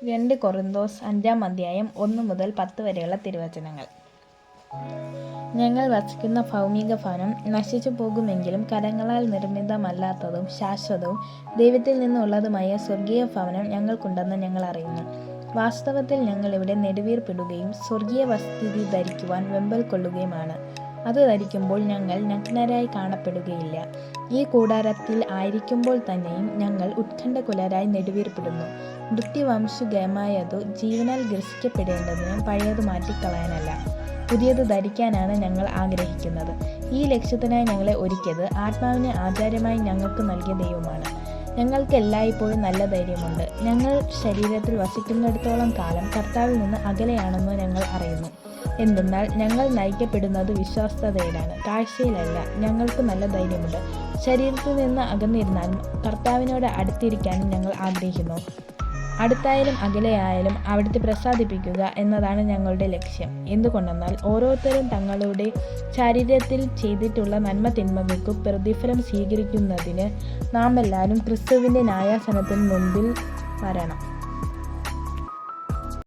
2 കൊറിന്തോസ് 5-ാം അധ്യായം 1 മുതൽ 10 വരെയുള്ള തിരുവചനങ്ങൾ. ഞങ്ങൾ വസിക്കുന്ന ഭൗമിക ഭവനം നശിച്ചു പോകുമെങ്കിലും കരങ്ങളാൽ നിർമ്മിതമല്ലാത്തതും ശാശ്വതവും ദൈവത്തിൽ നിന്നുള്ളതുമായ സ്വർഗീയ ഭവനം ഞങ്ങൾക്കുണ്ടെന്ന് ഞങ്ങൾ അറിയുന്നു. വാസ്തവത്തിൽ ഞങ്ങൾ ഇവിടെ നെടുവീർപ്പിടുകയും സ്വർഗീയ വസ്തുതി ധരിക്കുവാൻ വെമ്പൽ കൊള്ളുകയുമാണ്. അത് ധരിക്കുമ്പോൾ ഞങ്ങൾ നഗ്നരായി കാണപ്പെടുകയില്ല. ഈ കൂടാരത്തിൽ ആയിരിക്കുമ്പോൾ തന്നെയും ഞങ്ങൾ ഉത്കണ്ഠകുലരായി നെടുവീർപ്പിടുന്നു. മൃത്യുവംശുകമായതു ജീവനാൽ ഗ്രസിക്കപ്പെടേണ്ടതിന് പഴയത് മാറ്റിക്കളയാനല്ല, പുതിയത് ധരിക്കാനാണ് ഞങ്ങൾ ആഗ്രഹിക്കുന്നത്. ഈ ലക്ഷ്യത്തിനായി ഞങ്ങളെ ഒരുക്കിയത് ആത്മാവിനെ ആചാര്യമായി ഞങ്ങൾക്ക് നൽകിയ ദൈവമാണ്. ഞങ്ങൾക്ക് എല്ലായ്പ്പോഴും നല്ല ധൈര്യമുണ്ട്. ഞങ്ങൾ ശരീരത്തിൽ വസിക്കുന്നിടത്തോളം കാലം കർത്താവിൽ നിന്ന് അകലെയാണെന്ന് ഞങ്ങൾ അറിയുന്നു. എന്തെന്നാൽ ഞങ്ങൾ നയിക്കപ്പെടുന്നത് വിശ്വാസ്യതയിലാണ്, കാഴ്ചയിലല്ല. ഞങ്ങൾക്ക് നല്ല ധൈര്യമുണ്ട്. ശരീരത്തിൽ നിന്ന് അകന്നിരുന്നാലും കർത്താവിനോട് അടുത്തിരിക്കാനും ഞങ്ങൾ ആഗ്രഹിക്കുന്നു. അടുത്തായാലും അകലെയായാലും അവിടുത്തെ പ്രസാദിപ്പിക്കുക എന്നതാണ് ഞങ്ങളുടെ ലക്ഷ്യം. എന്തുകൊണ്ടെന്നാൽ ഓരോരുത്തരും തങ്ങളുടെ ശരീരത്തിൽ ചെയ്തിട്ടുള്ള നന്മ തിന്മകൾക്കു പ്രതിഫലം സ്വീകരിക്കുന്നതിന് നാം എല്ലാവരും ക്രിസ്തുവിൻ്റെ ന്യായാസനത്തിന് മുൻപിൽ വരണം.